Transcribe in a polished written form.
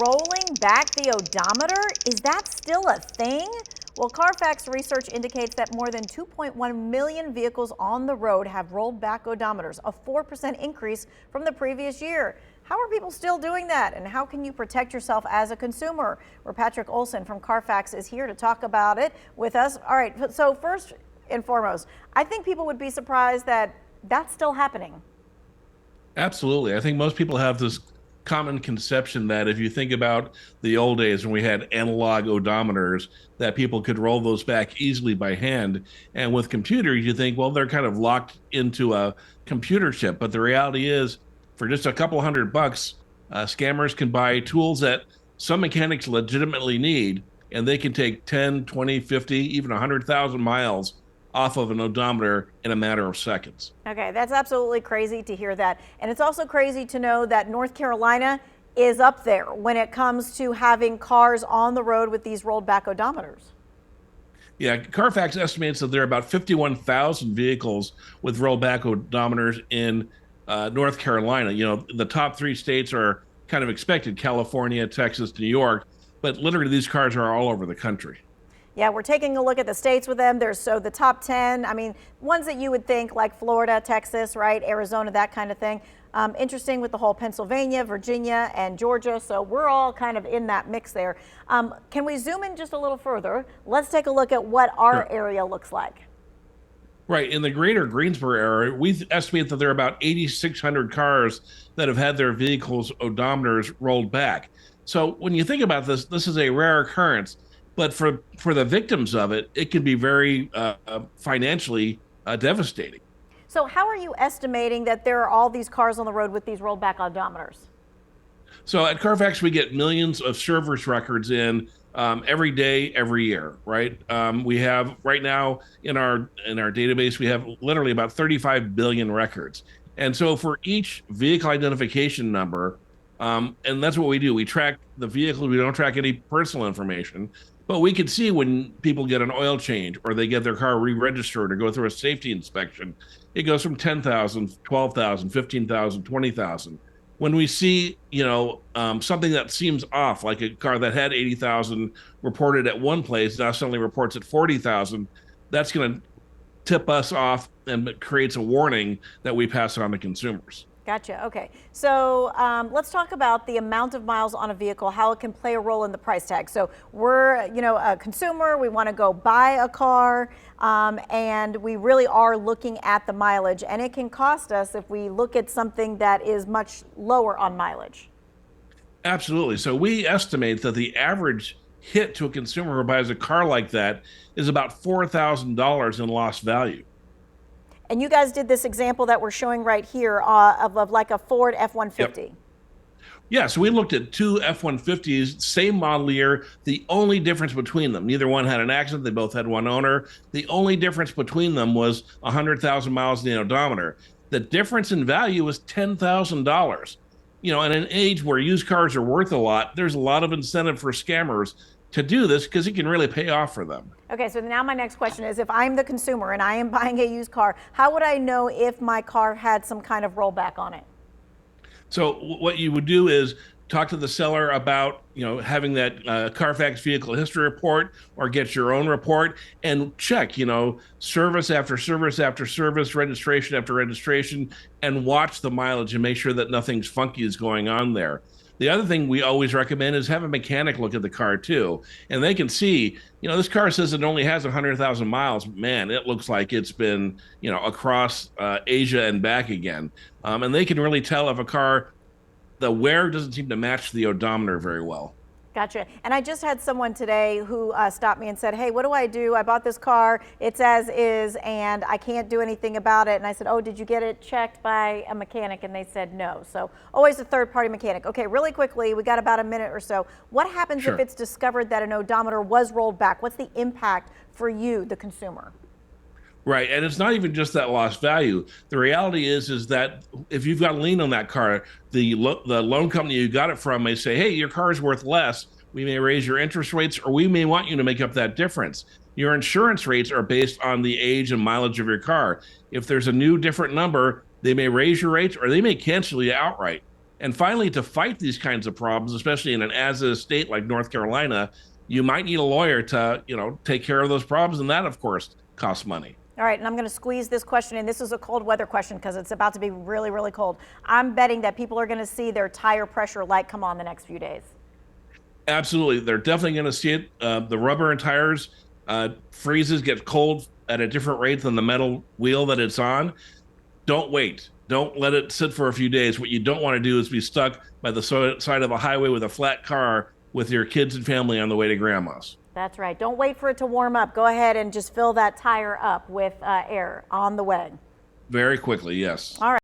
rolling back the odometer? Is that still a thing? Well, CARFAX research indicates that more than 2.1 million vehicles on the road have rolled back odometers, a 4% increase from the previous year. How are people still doing that, and how can you protect yourself as a consumer? Where Patrick Olsen from CARFAX is here to talk about it with us. All right, so first and foremost, I think people would be surprised that that's still happening. Absolutely. I think most people have this common conception that if you think about the old days when we had analog odometers, that people could roll those back easily by hand. And with computers, you think, well, they're kind of locked into a computer chip. But the reality is, for just a couple $100, scammers can buy tools that some mechanics legitimately need, and they can take 10, 20, 50, even 100,000 miles off of an odometer in a matter of seconds. Okay, that's absolutely crazy to hear that. And it's also crazy to know that North Carolina is up there when it comes to having cars on the road with these rolled back odometers. Yeah, CARFAX estimates that there are about 51,000 vehicles with rollback odometers in North Carolina. You know, the top three states are kind of expected: California, Texas, New York. But literally, these cars are all over the country. Yeah, we're taking a look at the states with them. There's the top 10, I mean, ones that you would think like Florida, Texas, right, Arizona, that kind of thing. Interesting with the whole Pennsylvania, Virginia, and Georgia. So we're all kind of in that mix there. Can we zoom in just a little further? Let's take a look at what our Sure. area looks like. Right. In the greater Greensboro area, we estimate that there are about 8,600 cars that have had their vehicles' odometers rolled back. So when you think about this, this is a rare occurrence. But for the victims of it, it can be very financially devastating. So how are you estimating that there are all these cars on the road with these rolled back odometers? So at CARFAX, we get millions of service records in every day, every year. Right? We have right now in our database, we have literally about 35 billion records. And so for each vehicle identification number, and that's what we do. We track the vehicle. We don't track any personal information, but we can see when people get an oil change or they get their car re-registered or go through a safety inspection. It goes from 10,000, 12,000, 15,000, 20,000. When we see, something that seems off, like a car that had 80,000 reported at one place now suddenly reports at 40,000, that's going to tip us off and it creates a warning that we pass on to consumers. Gotcha. Okay. So let's talk about the amount of miles on a vehicle, how it can play a role in the price tag. So we're, a consumer, we want to go buy a car, and we really are looking at the mileage, and it can cost us if we look at something that is much lower on mileage. Absolutely. So we estimate that the average hit to a consumer who buys a car like that is about $4,000 in lost value. And you guys did this example that we're showing right here of like a Ford F-150. Yep. Yeah, so we looked at two F-150s, same model year. The only difference between them, neither one had an accident. They both had one owner. The only difference between them was 100,000 miles in the odometer. The difference in value was $10,000. In an age where used cars are worth a lot, there's a lot of incentive for scammers to do this because it can really pay off for them. Okay, so now my next question is, if I'm the consumer and I am buying a used car, how would I know if my car had some kind of rollback on it? So what you would do is talk to the seller about, having that CARFAX vehicle history report, or get your own report and check, service after service after service, registration after registration, and watch the mileage and make sure that nothing's funky is going on there. The other thing we always recommend is have a mechanic look at the car too, and they can see, this car says it only has 100,000 miles. Man, it looks like it's been, across Asia and back again. And they can really tell if a car, the wear doesn't seem to match the odometer very well. Gotcha. And I just had someone today who stopped me and said, hey, what do I do? I bought this car, it's as is, and I can't do anything about it. And I said, oh, did you get it checked by a mechanic? And they said no. So always a third-party mechanic. Okay, really quickly, we got about a minute or so. What happens Sure. if it's discovered that an odometer was rolled back? What's the impact for you, the consumer? Right, and it's not even just that lost value. The reality is that if you've got a lien on that car, the loan company you got it from may say, "Hey, your car is worth less. We may raise your interest rates, or we may want you to make up that difference." Your insurance rates are based on the age and mileage of your car. If there's a new different number, they may raise your rates, or they may cancel you outright. And finally, to fight these kinds of problems, especially in an as-is state like North Carolina, you might need a lawyer to, take care of those problems, and that, of course, costs money. All right, and I'm going to squeeze this question in. This is a cold weather question because it's about to be really, really cold. I'm betting that people are going to see their tire pressure light come on the next few days. Absolutely, they're definitely going to see it. The rubber in tires freezes, get cold at a different rate than the metal wheel that it's on. Don't wait. Don't let it sit for a few days. What you don't want to do is be stuck by the side of a highway with a flat car with your kids and family on the way to grandma's. That's right. Don't wait for it to warm up. Go ahead and just fill that tire up with air on the way. Very quickly, yes. All right.